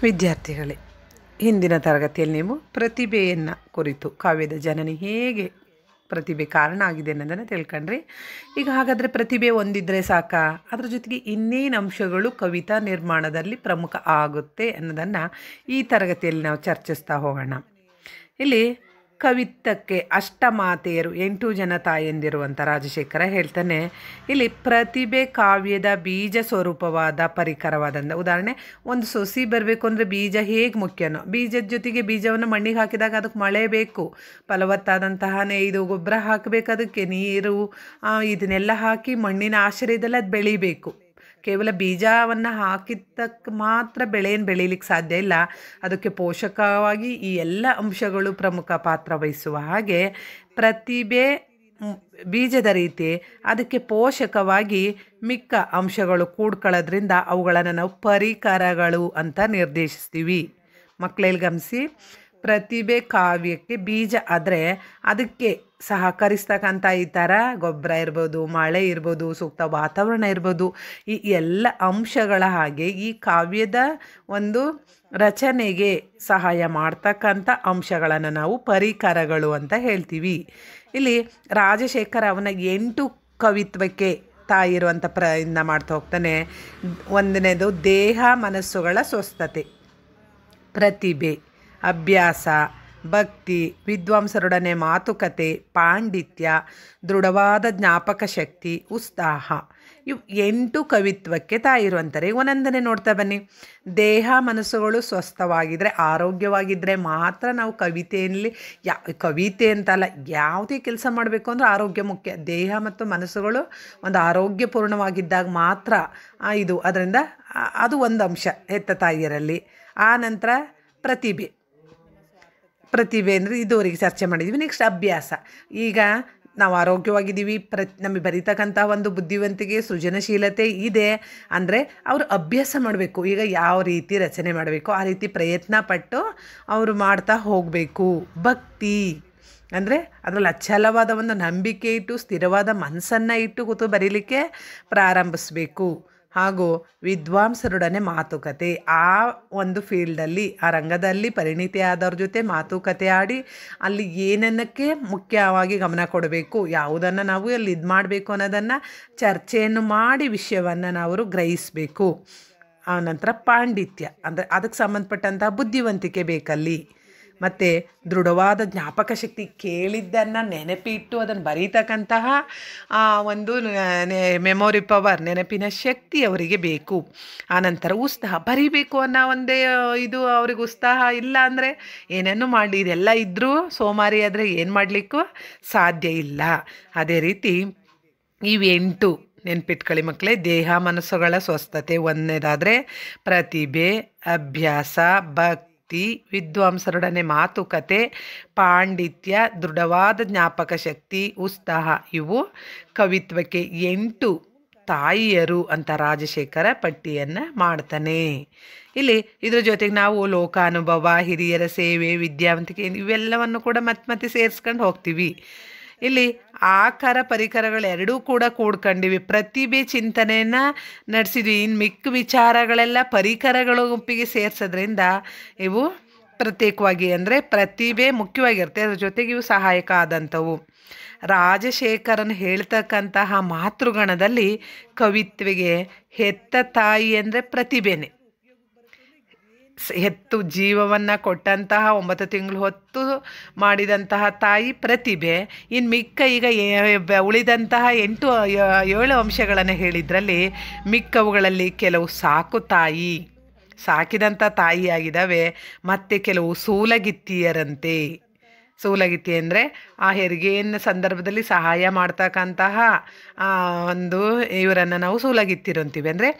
ವಿದ್ಯಾರ್ಥಿಗಳೇ, ಹಿಂದಿನ ತರಗತಿಯಲ್ಲಿ ನೀವು ಪ್ರತಿಭೆಯನ್ನು ಕುರಿತು ಕಾವ್ಯದ ಜನನಿ ಹೇಗೆ ಪ್ರತಿಭೆ ಕಾರಣ ಆಗಿದೆ ಅನ್ನೋದನ್ನು ತಿಳ್ಕೊಂಡ್ರಿ. ಈಗ ಹಾಗಾದರೆ ಪ್ರತಿಭೆ ಹೊಂದಿದ್ರೆ ಸಾಕಾ? ಅದರ ಜೊತೆಗೆ ಇನ್ನೇನು ಅಂಶಗಳು ಕವಿತಾ ನಿರ್ಮಾಣದಲ್ಲಿ ಪ್ರಮುಖ ಆಗುತ್ತೆ ಅನ್ನೋದನ್ನು ಈ ತರಗತಿಯಲ್ಲಿ ನಾವು ಚರ್ಚಿಸ್ತಾ ಹೋಗೋಣ. ಇಲ್ಲಿ ಕವಿತ್ವಕ್ಕೆ ಅಷ್ಟಮಾತೆಯರು 8 ಜನ ತಾಯಂದಿರು ಅಂತ ರಾಜಶೇಖರ ಹೇಳ್ತಾನೆ. ಇಲ್ಲಿ ಪ್ರತಿಭೆ ಕಾವ್ಯದ ಬೀಜ ಸ್ವರೂಪವಾದ ಪರಿಕರವಾದಂಥ ಉದಾಹರಣೆ, ಒಂದು ಸೊಸಿ ಬರಬೇಕು ಅಂದರೆ ಬೀಜ ಹೇಗೆ ಮುಖ್ಯನೋ, ಬೀಜದ ಜೊತೆಗೆ ಬೀಜವನ್ನು ಮಣ್ಣಿಗೆ ಹಾಕಿದಾಗ ಅದಕ್ಕೆ ಮಳೆ ಬೇಕು, ಫಲವತ್ತಾದಂತಹ ಇದು ಗೊಬ್ಬರ ಹಾಕಬೇಕು, ಅದಕ್ಕೆ ನೀರು ಇದನ್ನೆಲ್ಲ ಹಾಕಿ ಮಣ್ಣಿನ ಆಶ್ರಯದಲ್ಲಿ ಅದು ಬೆಳಿಬೇಕು. ಕೇವಲ ಬೀಜವನ್ನು ಹಾಕಿದ್ದಕ್ಕೆ ಮಾತ್ರ ಬೆಳೆಯನ್ನು ಬೆಳೀಲಿಕ್ಕೆ ಸಾಧ್ಯ ಇಲ್ಲ. ಅದಕ್ಕೆ ಪೋಷಕವಾಗಿ ಈ ಎಲ್ಲ ಅಂಶಗಳು ಪ್ರಮುಖ ಪಾತ್ರ ವಹಿಸುವ ಹಾಗೆ ಪ್ರತಿಭೆ ಬೀಜದ ರೀತಿ ಅದಕ್ಕೆ ಪೋಷಕವಾಗಿ ಮಿಕ್ಕ ಅಂಶಗಳು ಕೂಡ್ಕೊಳ್ಳೋದ್ರಿಂದ ಅವುಗಳನ್ನು ನಾವು ಪರಿಕರಗಳು ಅಂತ ನಿರ್ದೇಶಿಸ್ತೀವಿ. ಮಕ್ಕಳಲ್ಲಿ ಗಮನಿಸಿ, ಪ್ರತಿಭೆ ಕಾವ್ಯಕ್ಕೆ ಬೀಜ ಆದರೆ ಅದಕ್ಕೆ ಸಹಕರಿಸ್ತಕ್ಕಂಥ ಈ ಥರ ಗೊಬ್ಬರ ಇರ್ಬೋದು, ಮಳೆ ಇರ್ಬೋದು, ಸೂಕ್ತ ವಾತಾವರಣ ಇರ್ಬೋದು, ಈ ಎಲ್ಲ ಅಂಶಗಳ ಹಾಗೆ ಈ ಕಾವ್ಯದ ಒಂದು ರಚನೆಗೆ ಸಹಾಯ ಮಾಡ್ತಕ್ಕಂಥ ಅಂಶಗಳನ್ನು ನಾವು ಪರಿಕರಗಳು ಅಂತ ಹೇಳ್ತೀವಿ. ಇಲ್ಲಿ ರಾಜಶೇಖರ ಅವನ 8 ಕವಿತ್ವಕ್ಕೆ ತಾಯಿರುವಂಥ ಪ್ರಯತ್ನ ಮಾಡ್ತಾ ಹೋಗ್ತಾನೆ. ಒಂದನೇದು ದೇಹ ಮನಸ್ಸುಗಳ ಸ್ವಸ್ಥತೆ, ಪ್ರತಿಭೆ, ಅಭ್ಯಾಸ, ಭಕ್ತಿ, ವಿದ್ವಾಂಸರೊಡನೆ ಮಾತುಕತೆ, ಪಾಂಡಿತ್ಯ, ದೃಢವಾದ ಜ್ಞಾಪಕ ಶಕ್ತಿ, ಉತ್ಸಾಹ, ಇವು 8 ಕವಿತ್ವಕ್ಕೆ ತಾಯಿರುವಂತಾರೆ. ಒಂದೊಂದನೇ ನೋಡ್ತಾ ಬನ್ನಿ. ದೇಹ ಮನಸ್ಸುಗಳು ಸ್ವಸ್ಥವಾಗಿದ್ದರೆ, ಆರೋಗ್ಯವಾಗಿದ್ದರೆ ಮಾತ್ರ ನಾವು ಕವಿತೆಯಲ್ಲಿ ಕವಿತೆ ಅಂತಲ್ಲ, ಯಾವುದೇ ಕೆಲಸ ಮಾಡಬೇಕು ಅಂದರೆ ಆರೋಗ್ಯ ಮುಖ್ಯ. ದೇಹ ಮತ್ತು ಮನಸ್ಸುಗಳು ಒಂದು ಆರೋಗ್ಯಪೂರ್ಣವಾಗಿದ್ದಾಗ ಮಾತ್ರ ಅದರಿಂದ ಅದು ಒಂದು ಅಂಶ ಹೆತ್ತ ತಾಯಿಯರಲ್ಲಿ. ಆ ನಂತರ ಪ್ರತಿಭೆ ಅಂದರೆ ಇದುವರೆಗೆ ಚರ್ಚೆ ಮಾಡಿದ್ದೀವಿ. ನೆಕ್ಸ್ಟ್ ಅಭ್ಯಾಸ. ಈಗ ನಾವು ಆರೋಗ್ಯವಾಗಿದ್ದೀವಿ, ನಮಗೆ ಬರೀತಕ್ಕಂಥ ಒಂದು ಬುದ್ಧಿವಂತಿಕೆ, ಸೃಜನಶೀಲತೆ ಇದೆ ಅಂದರೆ ಅವರು ಅಭ್ಯಾಸ ಮಾಡಬೇಕು. ಈಗ ಯಾವ ರೀತಿ ರಚನೆ ಮಾಡಬೇಕು ಆ ರೀತಿ ಪ್ರಯತ್ನ ಪಟ್ಟು ಅವರು ಮಾಡ್ತಾ ಹೋಗಬೇಕು. ಭಕ್ತಿ ಅಂದರೆ ಅದರಲ್ಲಿ ಅಚಲವಾದ ಒಂದು ನಂಬಿಕೆ ಇಟ್ಟು, ಸ್ಥಿರವಾದ ಮನಸ್ಸನ್ನು ಇಟ್ಟು ಕೂತು ಬರೀಲಿಕ್ಕೆ ಪ್ರಾರಂಭಿಸಬೇಕು. ಹಾಗೂ ವಿದ್ವಾಂಸರೊಡನೆ ಮಾತುಕತೆ, ಆ ಒಂದು ಫೀಲ್ಡಲ್ಲಿ, ಆ ರಂಗದಲ್ಲಿ ಪರಿಣಿತಿ ಆದವ್ರ ಜೊತೆ ಮಾತುಕತೆ ಆಡಿ ಅಲ್ಲಿ ಏನನ್ನಕ್ಕೆ ಮುಖ್ಯವಾಗಿ ಗಮನ ಕೊಡಬೇಕು, ಯಾವುದನ್ನು ನಾವು ಅಲ್ಲಿ ಮಾಡಬೇಕು ಅನ್ನೋದನ್ನು ಚರ್ಚೆಯನ್ನು ಮಾಡಿ ವಿಷಯವನ್ನು ನಾವು ಗ್ರಹಿಸಬೇಕು. ಆನಂತರ ಪಾಂಡಿತ್ಯ ಅಂದರೆ ಅದಕ್ಕೆ ಸಂಬಂಧಪಟ್ಟಂತಹ ಬುದ್ಧಿವಂತಿಕೆ ಬೇಕಲ್ಲಿ. ಮತ್ತು ದೃಢವಾದ ಜ್ಞಾಪಕ ಶಕ್ತಿ, ಕೇಳಿದ್ದನ್ನು ನೆನಪಿಟ್ಟು ಅದನ್ನು ಬರೀತಕ್ಕಂತಹ ಒಂದು ಮೆಮೊರಿ ಪವರ್, ನೆನಪಿನ ಶಕ್ತಿ ಅವರಿಗೆ ಬೇಕು. ಆನಂತರ ಉತ್ಸಾಹ, ಬರೀಬೇಕು ಅನ್ನೋ ಒಂದೇ ಅವ್ರಿಗೆ ಉತ್ಸಾಹ ಇಲ್ಲ ಅಂದರೆ ಏನೇನು ಮಾಡಲಿ, ಇದೆಲ್ಲ ಇದ್ದರೂ ಸೋಮಾರಿ ಆದರೆ ಏನು ಮಾಡಲಿಕ್ಕೂ ಸಾಧ್ಯ ಇಲ್ಲ. ಅದೇ ರೀತಿ ಇವು 8 ನೆನ್ಪಿಟ್ಕೊಳ್ಳಿ ಮಕ್ಕಳೇ. ದೇಹ ಮನಸ್ಸುಗಳ ಸ್ವಸ್ಥತೆ ಒಂದನೇದಾದರೆ, ಪ್ರತಿಭೆ, ಅಭ್ಯಾಸ, ಭಕ್ತಿ, ವಿದ್ವಾಂಸರೊಡನೆ ಮಾತುಕತೆ, ಪಾಂಡಿತ್ಯ, ದೃಢವಾದ ಜ್ಞಾಪಕ ಶಕ್ತಿ, ಉತ್ಸಾಹ, ಇವು ಕವಿತ್ವಕ್ಕೆ 8 ತಾಯಿಯರು ಅಂತ ರಾಜಶೇಖರ ಪಟ್ಟಿಯನ್ನು ಮಾಡ್ತಾನೆ. ಇಲ್ಲಿ ಇದ್ರ ಜೊತೆಗೆ ನಾವು ಲೋಕಾನುಭವ, ಹಿರಿಯರ ಸೇವೆ, ವಿದ್ಯಾವಂತಿಕೆ ಇವೆಲ್ಲವನ್ನು ಕೂಡ ಮತ್ತೆ ಸೇರಿಸ್ಕೊಂಡು ಹೋಗ್ತೀವಿ. ಇಲ್ಲಿ ಆಕಾರ ಪರಿಕರಗಳೆರಡೂ ಕೂಡ ಕೂಡ್ಕೊಂಡಿವಿ. ಪ್ರತಿಭೆ ಚಿಂತನೆಯನ್ನು ನಡೆಸಿದ್ವಿ. ಇನ್ನು ಮಿಕ್ಕ ವಿಚಾರಗಳೆಲ್ಲ ಪರಿಕರಗಳು ಗುಂಪಿಗೆ ಸೇರಿಸೋದ್ರಿಂದ ಇವು ಪ್ರತ್ಯೇಕವಾಗಿ ಅಂದರೆ ಪ್ರತಿಭೆ ಮುಖ್ಯವಾಗಿರುತ್ತೆ, ಅದ್ರ ಜೊತೆಗೆ ಇವು ಸಹಾಯಕ ಆದಂಥವು. ರಾಜಶೇಖರನ್ ಹೇಳ್ತಕ್ಕಂತಹ ಮಾತೃಗಣದಲ್ಲಿ ಕವಿತ್ವೆಗೆ ಹೆತ್ತ ತಾಯಿ ಅಂದರೆ ಪ್ರತಿಭೆನೇ. ಹೆತ್ತು ಜೀವವನ್ನು ಕೊಟ್ಟಂತಹ 9 ತಿಂಗಳು ಹೊತ್ತು ಮಾಡಿದಂತಹ ತಾಯಿ ಪ್ರತಿಭೆ. ಇನ್ನು ಮಿಕ್ಕ ಈಗ ಉಳಿದಂತಹ 7 ಅಂಶಗಳನ್ನು ಹೇಳಿದ್ರಲ್ಲಿ ಮಿಕ್ಕವುಗಳಲ್ಲಿ ಕೆಲವು ಸಾಕಿದಂಥ ತಾಯಿಯಾಗಿದ್ದಾವೆ, ಮತ್ತು ಕೆಲವು ಸೂಲಗಿತ್ತಿಯರಂತೆ. ಸೂಲಗಿತ್ತಿ ಅಂದರೆ ಆ ಹೆರಿಗೆಯ ಸಂದರ್ಭದಲ್ಲಿ ಸಹಾಯ ಮಾಡ್ತಕ್ಕಂತಹ ಒಂದು ಇವರನ್ನು ನಾವು ಸೂಲಗಿತ್ತಿರು ಅಂತೀವಿ. ಅಂದರೆ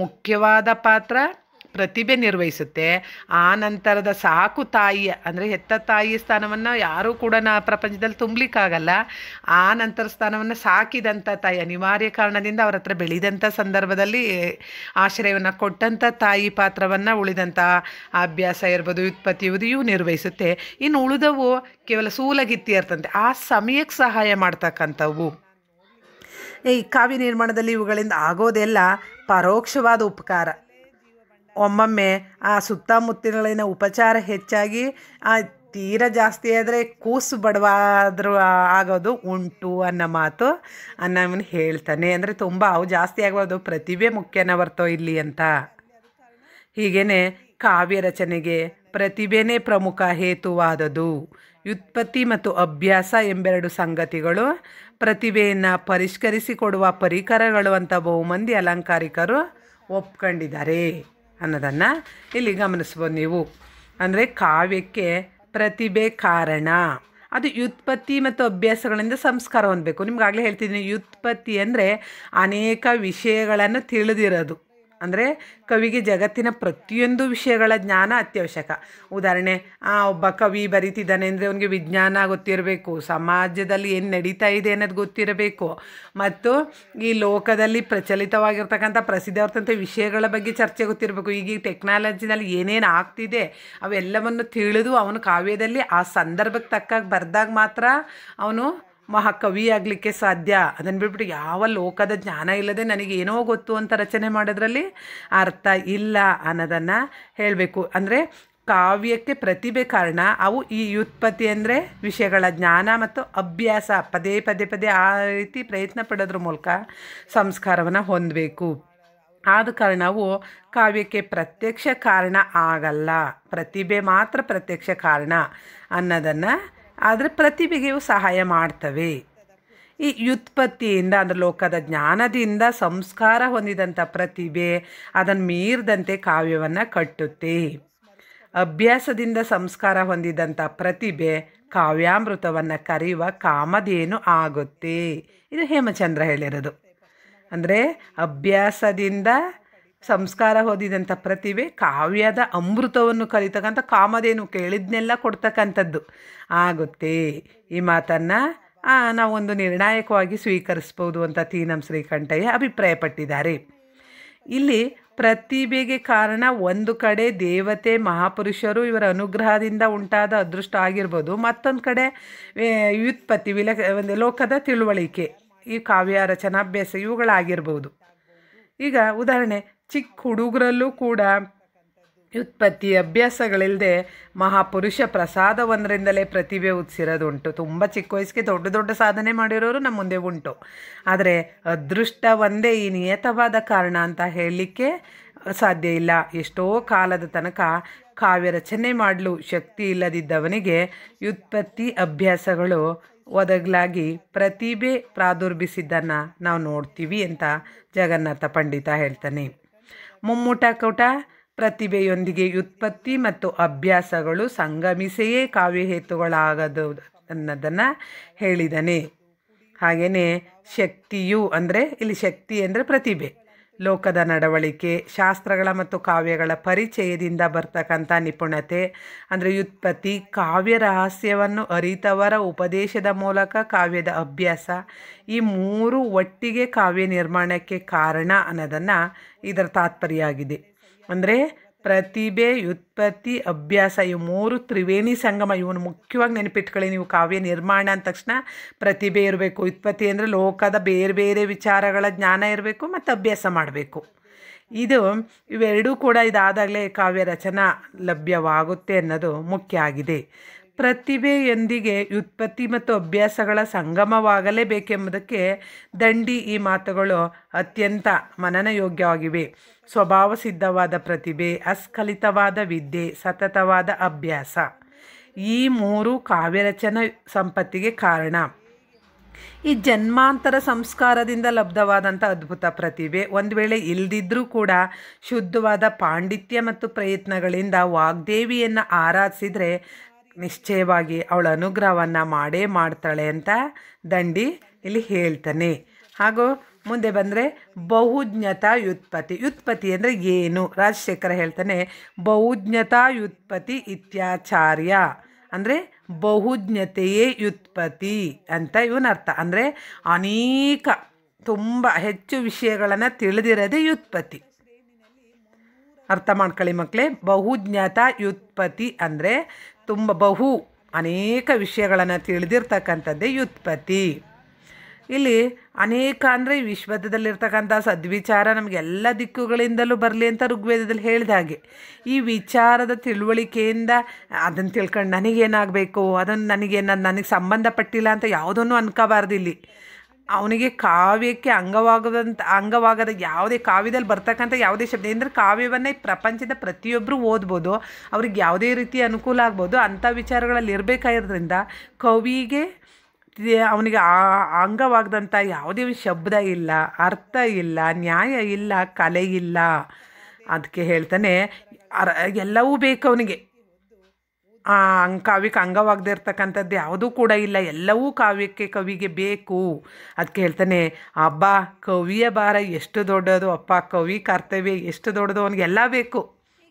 ಮುಖ್ಯವಾದ ಪಾತ್ರ ಪ್ರತಿಭೆ ನಿರ್ವಹಿಸುತ್ತೆ. ಆ ನಂತರದ ಸಾಕು ತಾಯಿಯ ಅಂದರೆ ಹೆತ್ತ ತಾಯಿಯ ಸ್ಥಾನವನ್ನು ಯಾರೂ ಕೂಡ ಪ್ರಪಂಚದಲ್ಲಿ ತುಂಬಲಿಕ್ಕಾಗಲ್ಲ. ಆ ನಂತರ ಸ್ಥಾನವನ್ನು ಸಾಕಿದಂಥ ತಾಯಿ, ಅನಿವಾರ್ಯ ಕಾರಣದಿಂದ ಅವ್ರ ಹತ್ರ ಬೆಳೆದಂಥ ಸಂದರ್ಭದಲ್ಲಿ ಆಶ್ರಯವನ್ನು ಕೊಟ್ಟಂಥ ತಾಯಿ ಪಾತ್ರವನ್ನು ಉಳಿದಂಥ ಅಭ್ಯಾಸ ಇರ್ಬೋದು, ವ್ಯುತ್ಪತ್ತಿ ಇವು ನಿರ್ವಹಿಸುತ್ತೆ. ಇನ್ನು ಉಳಿದವು ಕೇವಲ ಸೂಲಗಿತ್ತಿ ಇರ್ತಂತೆ, ಆ ಸಮಯಕ್ಕೆ ಸಹಾಯ ಮಾಡ್ತಕ್ಕಂಥವು. ಈ ಕಾವ್ಯ ನಿರ್ಮಾಣದಲ್ಲಿ ಇವುಗಳಿಂದ ಆಗೋದೆಲ್ಲ ಪರೋಕ್ಷವಾದ ಉಪಕಾರ. ಒಮ್ಮೊಮ್ಮೆ ಆ ಸುತ್ತಮುತ್ತಲಿನ ಉಪಚಾರ ಹೆಚ್ಚಾಗಿ ತೀರ ಜಾಸ್ತಿ ಆದರೆ ಕೂಸು ಬಡವಾದರೂ ಆಗೋದು ಉಂಟು ಅನ್ನೋ ಮಾತು ಅನ್ನವನು ಹೇಳ್ತಾನೆ. ಅಂದರೆ ತುಂಬ ಅವು ಜಾಸ್ತಿ ಆಗೋದು ಪ್ರತಿಭೆ ಮುಖ್ಯನ ಬರ್ತೋ ಇಲ್ಲಿ ಅಂತ. ಹೀಗೇ ಕಾವ್ಯ ರಚನೆಗೆ ಪ್ರತಿಭೆನೇ ಪ್ರಮುಖ ಹೇತುವಾದದು. ವ್ಯುತ್ಪತ್ತಿ ಮತ್ತು ಅಭ್ಯಾಸ ಎಂಬೆರಡು ಸಂಗತಿಗಳು ಪ್ರತಿಭೆಯನ್ನು ಪರಿಷ್ಕರಿಸಿಕೊಡುವ ಪರಿಕರಗಳು ಅಂತ ಬಹುಮಂದಿ ಅಲಂಕಾರಿಕರು ಒಪ್ಕೊಂಡಿದ್ದಾರೆ ಅನ್ನೋದನ್ನು ಇಲ್ಲಿ ಗಮನಿಸ್ಬೋದು ನೀವು. ಅಂದರೆ ಕಾವ್ಯಕ್ಕೆ ಪ್ರತಿಭೆ ಕಾರಣ, ಅದು ವ್ಯುತ್ಪತ್ತಿ ಮತ್ತು ಅಭ್ಯಾಸಗಳಿಂದ ಸಂಸ್ಕಾರ ಹೊಂದಬೇಕು. ನಿಮ್ಗಾಗಲೇ ಹೇಳ್ತಿದ್ದೀನಿ, ವ್ಯುತ್ಪತ್ತಿ ಅಂದರೆ ಅನೇಕ ವಿಷಯಗಳನ್ನು ತಿಳಿದಿರೋದು. ಅಂದರೆ ಕವಿಗೆ ಜಗತ್ತಿನ ಪ್ರತಿಯೊಂದು ವಿಷಯಗಳ ಜ್ಞಾನ ಅತ್ಯವಶ್ಯಕ. ಉದಾಹರಣೆ, ಒಬ್ಬ ಕವಿ ಬರೀತಿದ್ದಾನೆ ಅಂದರೆ ಅವನಿಗೆ ವಿಜ್ಞಾನ ಗೊತ್ತಿರಬೇಕು, ಸಮಾಜದಲ್ಲಿ ಏನು ನಡೀತಾ ಇದೆ ಅನ್ನೋದು ಗೊತ್ತಿರಬೇಕು, ಮತ್ತು ಈ ಲೋಕದಲ್ಲಿ ಪ್ರಚಲಿತವಾಗಿರ್ತಕ್ಕಂಥ ಪ್ರಸಿದ್ಧವಾದಂಥ ವಿಷಯಗಳ ಬಗ್ಗೆ ಚರ್ಚೆ ಗೊತ್ತಿರಬೇಕು. ಈಗ ಟೆಕ್ನಾಲಜಿನಲ್ಲಿ ಏನೇನು ಆಗ್ತಿದೆ ಅವೆಲ್ಲವನ್ನು ತಿಳಿದು ಅವನು ಕಾವ್ಯದಲ್ಲಿ ಆ ಸಂದರ್ಭಕ್ಕೆ ತಕ್ಕಾಗಿ ಬರೆದಾಗ ಮಾತ್ರ ಅವನು ಮಹಾಕವಿ ಆಗಲಿಕ್ಕೆ ಸಾಧ್ಯ. ಅದನ್ನು ಬಿಟ್ಬಿಟ್ಟು ಯಾವ ಲೋಕದ ಜ್ಞಾನ ಇಲ್ಲದೆ ನನಗೇನೋ ಗೊತ್ತು ಅಂತ ರಚನೆ ಮಾಡೋದ್ರಲ್ಲಿ ಅರ್ಥ ಇಲ್ಲ ಅನ್ನೋದನ್ನು ಹೇಳಬೇಕು. ಅಂದರೆ ಕಾವ್ಯಕ್ಕೆ ಪ್ರತಿಭೆ ಕಾರಣ, ಅವು ಈ ವ್ಯುತ್ಪತ್ತಿ ಅಂದರೆ ವಿಷಯಗಳ ಜ್ಞಾನ ಮತ್ತು ಅಭ್ಯಾಸ, ಪದೇ ಪದೇ ಪದೇ ಆ ರೀತಿ ಪ್ರಯತ್ನ ಪಡೋದ್ರ ಮೂಲಕ ಸಂಸ್ಕಾರವನ್ನು ಹೊಂದಬೇಕು. ಆದ ಕಾರಣ ಅವು ಕಾವ್ಯಕ್ಕೆ ಪ್ರತ್ಯಕ್ಷ ಕಾರಣ ಆಗಲ್ಲ, ಪ್ರತಿಭೆ ಮಾತ್ರ ಪ್ರತ್ಯಕ್ಷ ಕಾರಣ ಅನ್ನೋದನ್ನು, ಆದರೆ ಪ್ರತಿಭೆಗೆ ಇವು ಸಹಾಯ ಮಾಡ್ತವೆ. ಈ ವ್ಯುತ್ಪತ್ತಿಯಿಂದ ಅಂದರೆ ಲೋಕದ ಜ್ಞಾನದಿಂದ ಸಂಸ್ಕಾರ ಹೊಂದಿದಂಥ ಪ್ರತಿಭೆ ಅದನ್ನು ಮೀರಿದಂತೆ ಕಾವ್ಯವನ್ನು ಕಟ್ಟುತ್ತೆ. ಅಭ್ಯಾಸದಿಂದ ಸಂಸ್ಕಾರ ಹೊಂದಿದಂಥ ಪ್ರತಿಭೆ ಕಾವ್ಯಾಮೃತವನ್ನು ಕರೆಯುವ ಕಾಮಧೇನು ಆಗುತ್ತೆ. ಇದು ಹೇಮಚಂದ್ರ ಹೇಳಿರೋದು. ಅಂದರೆ ಅಭ್ಯಾಸದಿಂದ ಸಂಸ್ಕಾರ ಹೊಂದಿದಂಥ ಪ್ರತಿಭೆ ಕಾವ್ಯದ ಅಮೃತವನ್ನು ಕಲಿತಕ್ಕಂಥ ಕಾಮಧೇನು, ಕೇಳಿದ್ನೆಲ್ಲ ಕೊಡ್ತಕ್ಕಂಥದ್ದು ಆಗುತ್ತೆ. ಈ ಮಾತನ್ನು ನಾವೊಂದು ನಿರ್ಣಾಯಕವಾಗಿ ಸ್ವೀಕರಿಸ್ಬೋದು ಅಂತ ತೀನಂ ಶ್ರೀಕಂಠಯ್ಯ ಅಭಿಪ್ರಾಯಪಟ್ಟಿದ್ದಾರೆ. ಇಲ್ಲಿ ಪ್ರತಿಭೆಗೆ ಕಾರಣ ಒಂದು ಕಡೆ ದೇವತೆ ಮಹಾಪುರುಷರು ಇವರ ಅನುಗ್ರಹದಿಂದ ಉಂಟಾದ ಅದೃಷ್ಟ ಆಗಿರ್ಬೋದು, ಮತ್ತೊಂದು ಕಡೆ ವ್ಯುತ್ಪತ್ತಿ ಒಂದು ಲೋಕದ ತಿಳುವಳಿಕೆ, ಈ ಕಾವ್ಯ ರಚನಾಭ್ಯಾಸ ಇವುಗಳಾಗಿರ್ಬೋದು. ಈಗ ಉದಾಹರಣೆ, ಚಿಕ್ಕ ಹುಡುಗರಲ್ಲೂ ಕೂಡ ವ್ಯುತ್ಪತ್ತಿ ಅಭ್ಯಾಸಗಳಿಲ್ಲದೆ ಮಹಾಪುರುಷ ಪ್ರಸಾದ ಒಂದರಿಂದಲೇ ಪ್ರತಿಭೆ ಉತ್ಸಿರೋದುಂಟು. ತುಂಬ ಚಿಕ್ಕ ವಯಸ್ಸಿಗೆ ದೊಡ್ಡ ದೊಡ್ಡ ಸಾಧನೆ ಮಾಡಿರೋರು ನಮ್ಮ ಮುಂದೆ ಉಂಟು. ಆದರೆ ಅದೃಷ್ಟ ಒಂದೇ ಈ ನಿಯತವಾದ ಕಾರಣ ಅಂತ ಹೇಳಲಿಕ್ಕೆ ಸಾಧ್ಯ ಇಲ್ಲ. ಎಷ್ಟೋ ಕಾಲದ ತನಕ ಕಾವ್ಯ ರಚನೆ ಮಾಡಲು ಶಕ್ತಿ ಇಲ್ಲದಿದ್ದವನಿಗೆ ವ್ಯುತ್ಪತ್ತಿ ಅಭ್ಯಾಸಗಳು ಒದಗಲಾಗಿ ಪ್ರತಿಭೆ ಪ್ರಾದುರ್ಭಿಸಿದ್ದನ್ನು ನಾವು ನೋಡ್ತೀವಿ ಅಂತ ಜಗನ್ನಾಥ ಪಂಡಿತ ಹೇಳ್ತಾನೆ. ಮುಮ್ಮುಟ ಪ್ರತಿಭೆಯೊಂದಿಗೆ ವ್ಯುತ್ಪತ್ತಿ ಮತ್ತು ಅಭ್ಯಾಸಗಳು ಸಂಗಮಿಸೆಯೇ ಕಾವ್ಯಹೇತುಗಳಾಗದು ಅನ್ನೋದನ್ನು ಹೇಳಿದ್ದಾನೆ. ಹಾಗೆಯೇ ಶಕ್ತಿಯು ಅಂದರೆ ಇಲ್ಲಿ ಶಕ್ತಿ ಅಂದರೆ ಪ್ರತಿಭೆ, ಲೋಕದ ನಡವಳಿಕೆ, ಶಾಸ್ತ್ರಗಳ ಮತ್ತು ಕಾವ್ಯಗಳ ಪರಿಚಯದಿಂದ ಬರ್ತಕ್ಕಂಥ ನಿಪುಣತೆ ಅಂದರೆ ವ್ಯುತ್ಪತ್ತಿ, ಕಾವ್ಯ ರಹಸ್ಯವನ್ನು ಅರಿತವರ ಉಪದೇಶದ ಮೂಲಕ ಕಾವ್ಯದ ಅಭ್ಯಾಸ, ಈ ಮೂರು ಒಟ್ಟಿಗೆ ಕಾವ್ಯ ನಿರ್ಮಾಣಕ್ಕೆ ಕಾರಣ ಅನ್ನೋದನ್ನು ಇದರ ತಾತ್ಪರ್ಯ ಆಗಿದೆ. ಅಂದರೆ ಪ್ರತಿಭೆ, ವ್ಯುತ್ಪತ್ತಿ, ಅಭ್ಯಾಸ ಇವು ಮೂರು ತ್ರಿವೇಣಿ ಸಂಗಮ. ಇವನು ಮುಖ್ಯವಾಗಿ ನೆನಪಿಟ್ಕೊಳ್ಳಿ ನೀವು. ಕಾವ್ಯ ನಿರ್ಮಾಣ ಅಂದ ತಕ್ಷಣ ಪ್ರತಿಭೆ ಇರಬೇಕು, ವ್ಯುತ್ಪತ್ತಿ ಅಂದರೆ ಲೋಕದ ಬೇರೆ ಬೇರೆ ವಿಚಾರಗಳ ಜ್ಞಾನ ಇರಬೇಕು, ಮತ್ತು ಅಭ್ಯಾಸ ಮಾಡಬೇಕು. ಇವೆರಡೂ ಕೂಡ ಇದಾದಾಗಲೇ ಕಾವ್ಯ ರಚನಾ ಲಭ್ಯವಾಗುತ್ತೆ ಅನ್ನೋದು ಮುಖ್ಯ ಆಗಿದೆ. ಪ್ರತಿಭೆಯೊಂದಿಗೆ ವ್ಯುತ್ಪತ್ತಿ ಮತ್ತು ಅಭ್ಯಾಸಗಳ ಸಂಗಮವಾಗಲೇಬೇಕೆಂಬುದಕ್ಕೆ ದಂಡಿ ಈ ಮಾತುಗಳು ಅತ್ಯಂತ ಮನನಯೋಗ್ಯವಾಗಿವೆ. ಸ್ವಭಾವ ಸಿದ್ಧವಾದ ಪ್ರತಿಭೆ, ಅಸ್ಖಲಿತವಾದ ವಿದ್ಯೆ, ಸತತವಾದ ಅಭ್ಯಾಸ, ಈ ಮೂರು ಕಾವ್ಯರಚನಾ ಸಂಪತ್ತಿಗೆ ಕಾರಣ. ಈ ಜನ್ಮಾಂತರ ಸಂಸ್ಕಾರದಿಂದ ಲಬ್ಧವಾದಂಥ ಅದ್ಭುತ ಪ್ರತಿಭೆ ಒಂದು ವೇಳೆ ಇಲ್ಲದಿದ್ದರೂ ಕೂಡ ಶುದ್ಧವಾದ ಪಾಂಡಿತ್ಯ ಮತ್ತು ಪ್ರಯತ್ನಗಳಿಂದ ವಾಗ್ದೇವಿಯನ್ನು ಆರಾಧಿಸಿದರೆ ನಿಶ್ಚಯವಾಗಿ ಅವಳ ಅನುಗ್ರಹವನ್ನು ಮಾಡೇ ಮಾಡ್ತಾಳೆ ಅಂತ ದಂಡಿ ಇಲ್ಲಿ ಹೇಳ್ತಾನೆ. ಹಾಗೂ ಮುಂದೆ ಬಂದರೆ ಬಹುಜ್ಞತಾ ವ್ಯುತ್ಪತ್ತಿ. ವ್ಯುತ್ಪತ್ತಿ ಅಂದರೆ ಏನು? ರಾಜಶೇಖರ ಹೇಳ್ತಾನೆ, ಬಹುಜ್ಞತಾ ವ್ಯುತ್ಪತ್ತಿ ಇತ್ಯಾಚಾರ್ಯ ಅಂದರೆ ಬಹುಜ್ಞತೆಯೇ ವ್ಯುತ್ಪತ್ತಿ ಅಂತ ಇವನ ಅರ್ಥ. ಅಂದರೆ ಅನೇಕ ತುಂಬ ಹೆಚ್ಚು ವಿಷಯಗಳನ್ನು ತಿಳಿದಿರೋದೇ ವ್ಯುತ್ಪತ್ತಿ. ಅರ್ಥ ಮಾಡ್ಕೊಳ್ಳಿ ಮಕ್ಕಳೇ. ಬಹುಜ್ಞತಾ ವ್ಯುತ್ಪತ್ತಿ ಅಂದರೆ ಅನೇಕ ವಿಷಯಗಳನ್ನು ತಿಳಿದಿರ್ತಕ್ಕಂಥದ್ದೇ ವ್ಯುತ್ಪತ್ತಿ. ಇಲ್ಲಿ ಅನೇಕ ಅಂದರೆ ವಿಶ್ವದಲ್ಲಿರ್ತಕ್ಕಂಥ ಸದ್ವಿಚಾರ ನಮಗೆಲ್ಲ ದಿಕ್ಕುಗಳಿಂದಲೂ ಬರಲಿ ಅಂತ ಋಗ್ವೇದದಲ್ಲಿ ಹೇಳಿದ ಹಾಗೆ ಈ ವಿಚಾರದ ತಿಳುವಳಿಕೆಯಿಂದ ಅದನ್ನು ತಿಳ್ಕೊಂಡು ನನಗೇನಾಗಬೇಕು, ಅದನ್ನು ನನಗೆ ಸಂಬಂಧಪಟ್ಟಿಲ್ಲ ಅಂತ ಯಾವುದನ್ನು ಅನ್ಕೋಬಾರ್ದು. ಇಲ್ಲಿ ಅವನಿಗೆ ಕಾವ್ಯಕ್ಕೆ ಅಂಗವಾಗದ ಯಾವುದೇ ಕಾವ್ಯದಲ್ಲಿ ಬರ್ತಕ್ಕಂಥ ಯಾವುದೇ ಶಬ್ದ ಅಂದರೆ ಕಾವ್ಯವನ್ನೇ ಪ್ರಪಂಚದ ಪ್ರತಿಯೊಬ್ಬರು ಓದ್ಬೋದು, ಅವ್ರಿಗೆ ಯಾವುದೇ ರೀತಿ ಅನುಕೂಲ ಆಗ್ಬೋದು. ಅಂಥ ವಿಚಾರಗಳಲ್ಲಿ ಇರಬೇಕಾಗಿರೋದ್ರಿಂದ ಕವಿಗೆ ಅವನಿಗೆ ಅಂಗವಾಗದಂಥ ಯಾವುದೇ ಶಬ್ದ ಇಲ್ಲ, ಅರ್ಥ ಇಲ್ಲ, ನ್ಯಾಯ ಇಲ್ಲ, ಕಲೆ ಇಲ್ಲ. ಅದಕ್ಕೆ ಹೇಳ್ತಾನೆ ಎಲ್ಲವೂ ಬೇಕು ಅವನಿಗೆ. ಕಾವ್ಯಕ್ಕೆ ಅಂಗವಾಗದೇ ಇರ್ತಕ್ಕಂಥದ್ದು ಯಾವುದೂ ಕೂಡ ಇಲ್ಲ, ಎಲ್ಲವೂ ಕವಿಗೆ ಬೇಕು. ಅದಕ್ಕೆ ಹೇಳ್ತಾನೆ ಅಬ್ಬಾ ಕವಿಯ ಭಾರ ಎಷ್ಟು ದೊಡ್ಡದು, ಅಪ್ಪ ಕವಿ ಕರ್ತವ್ಯ ಎಷ್ಟು ದೊಡ್ಡದು, ಅವನಿಗೆಲ್ಲ ಬೇಕು.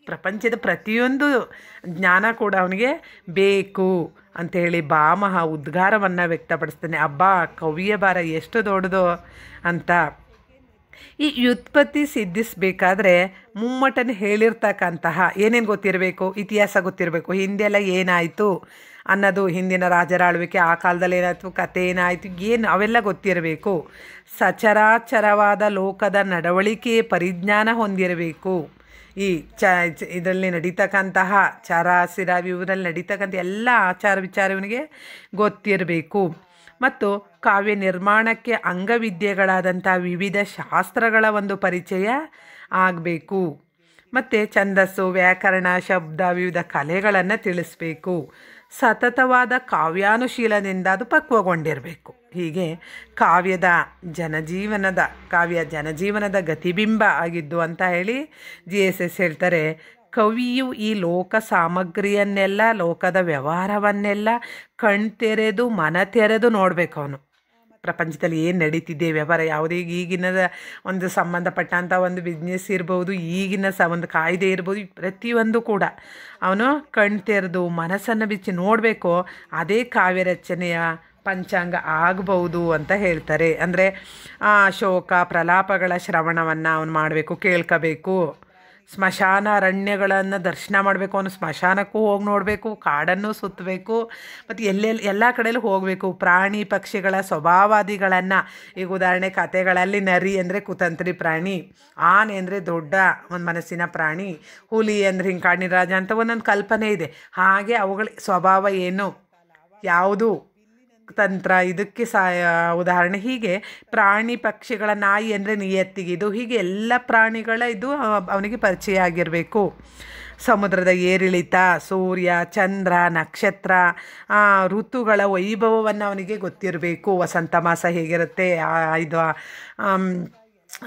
ಪ್ರಪಂಚದ ಪ್ರತಿಯೊಂದು ಜ್ಞಾನ ಕೂಡ ಅವನಿಗೆ ಬೇಕು ಅಂಥೇಳಿ ಭಾಮಹ ಉದ್ಗಾರವನ್ನು ವ್ಯಕ್ತಪಡಿಸ್ತಾನೆ. ಅಬ್ಬಾ ಕವಿಯ ಭಾರ ಎಷ್ಟು ದೊಡ್ಡದು ಅಂತ. ಈ ವ್ಯುತ್ಪತ್ತಿ ಸಿದ್ಧಿಸಬೇಕಾದ್ರೆ ಮುಮ್ಮಟನ ಹೇಳಿರ್ತಕ್ಕಂತಹ ಏನೇನು ಗೊತ್ತಿರಬೇಕು, ಇತಿಹಾಸ ಗೊತ್ತಿರಬೇಕು, ಹಿಂದೆಲ್ಲ ಏನಾಯಿತು ಅನ್ನೋದು, ಹಿಂದಿನ ರಾಜರ ಆಳ್ವಿಕೆ, ಆ ಕಾಲದಲ್ಲಿ ಏನಾಯಿತು, ಕತೆ ಏನಾಯಿತು, ಏನು ಅವೆಲ್ಲ ಗೊತ್ತಿರಬೇಕು. ಸಚರಾಚರವಾದ ಲೋಕದ ನಡವಳಿಕೆ ಪರಿಜ್ಞಾನ ಹೊಂದಿರಬೇಕು. ಈ ಇದರಲ್ಲಿ ನಡೀತಕ್ಕಂತಹ ಚರಾಸಿರ ಇವರಲ್ಲಿ ನಡೀತಕ್ಕಂಥ ಎಲ್ಲ ಆಚಾರ ವಿಚಾರ ಇವನಿಗೆ ಗೊತ್ತಿರಬೇಕು. ಮತ್ತು ಕಾವ್ಯ ನಿರ್ಮಾಣಕ್ಕೆ ಅಂಗವಿದ್ಯೆಗಳಾದಂಥ ವಿವಿಧ ಶಾಸ್ತ್ರಗಳ ಒಂದು ಪರಿಚಯ ಆಗಬೇಕು. ಮತ್ತು ಛಂದಸ್ಸು, ವ್ಯಾಕರಣ, ಶಬ್ದ, ವಿವಿಧ ಕಲೆಗಳನ್ನು ತಿಳಿಸ್ಬೇಕು. ಸತತವಾದ ಕಾವ್ಯಾನುಶೀಲನದಿಂದ ಅದು ಪಕ್ವಗೊಂಡಿರಬೇಕು. ಹೀಗೆ ಕಾವ್ಯ ಜನಜೀವನದ ಗತಿಬಿಂಬ ಆಗಿದ್ದು ಅಂತ ಹೇಳಿ GSS ಹೇಳ್ತಾರೆ. ಕವಿಯು ಈ ಲೋಕ ಸಾಮಗ್ರಿಯನ್ನೆಲ್ಲ, ಲೋಕದ ವ್ಯವಹಾರವನ್ನೆಲ್ಲ ಕಣ್ತೆರೆದು ಮನ ತೆರೆದು ನೋಡಬೇಕು. ಅವನು ಪ್ರಪಂಚದಲ್ಲಿ ಏನು ನಡೀತಿದೆ, ವ್ಯವಹಾರ ಯಾವುದೇ ಈಗಿನ ಒಂದು ಸಂಬಂಧಪಟ್ಟಂಥ ಒಂದು ಬಿಸ್ನೆಸ್ ಇರ್ಬೋದು, ಈಗಿನ ಒಂದು ಕಾಯ್ದೆ ಇರ್ಬೋದು, ಪ್ರತಿಯೊಂದು ಕೂಡ ಅವನು ಕಣ್ತೆರೆದು ಮನಸ್ಸನ್ನು ಬಿಚ್ಚಿ ನೋಡಬೇಕು. ಅದೇ ಕಾವ್ಯ ರಚನೆಯ ಪಂಚಾಂಗ ಆಗ್ಬೋದು ಅಂತ ಹೇಳ್ತಾರೆ. ಅಂದರೆ ಶೋಕ ಪ್ರಲಾಪಗಳ ಶ್ರವಣವನ್ನು ಅವನು ಮಾಡಬೇಕು, ಕೇಳ್ಕೋಬೇಕು. ಸ್ಮಶಾನ ಅರಣ್ಯಗಳನ್ನು ದರ್ಶನ ಮಾಡಬೇಕು. ಅವನು ಸ್ಮಶಾನಕ್ಕೂ ಹೋಗಿ ನೋಡಬೇಕು, ಕಾಡನ್ನು ಸುತ್ತಬೇಕು, ಮತ್ತು ಎಲ್ಲ ಕಡೆಯಲ್ಲೂ ಹೋಗಬೇಕು. ಪ್ರಾಣಿ ಪಕ್ಷಿಗಳ ಸ್ವಭಾವಾದಿಗಳನ್ನು, ಈಗ ಉದಾಹರಣೆ ಕಥೆಗಳಲ್ಲಿ ನರಿ ಅಂದರೆ ಕುತಂತ್ರಿ ಪ್ರಾಣಿ, ಆನೆ ಅಂದರೆ ದೊಡ್ಡ ಒಂದು ಮನಸ್ಸಿನ ಪ್ರಾಣಿ, ಹುಲಿ ಅಂದರೆ ಹಿಂಗೆ ಕಾಡಿನ ರಾಜ ಅಂತ ಒಂದೊಂದು ಕಲ್ಪನೆ ಇದೆ. ಹಾಗೆ ಅವುಗಳ ಸ್ವಭಾವ ಏನು, ಯಾವುದು ತಂತ್ರ, ಇದಕ್ಕೆ ಉದಾಹರಣೆ. ಹೀಗೆ ಪ್ರಾಣಿ ಪಕ್ಷಿಗಳ, ನಾಯಿ ಅಂದರೆ ನಿಯತ್ತಿಗಿದು, ಹೀಗೆ ಎಲ್ಲ ಪ್ರಾಣಿಗಳ ಇದು ಅವನಿಗೆ ಪರಿಚಯ ಆಗಿರಬೇಕು. ಸಮುದ್ರದ ಏರಿಳಿತ, ಸೂರ್ಯ ಚಂದ್ರ ನಕ್ಷತ್ರ, ಋತುಗಳ ವೈಭವವನ್ನು ಅವನಿಗೆ ಗೊತ್ತಿರಬೇಕು. ವಸಂತ ಮಾಸ ಹೇಗಿರುತ್ತೆ, ಇದು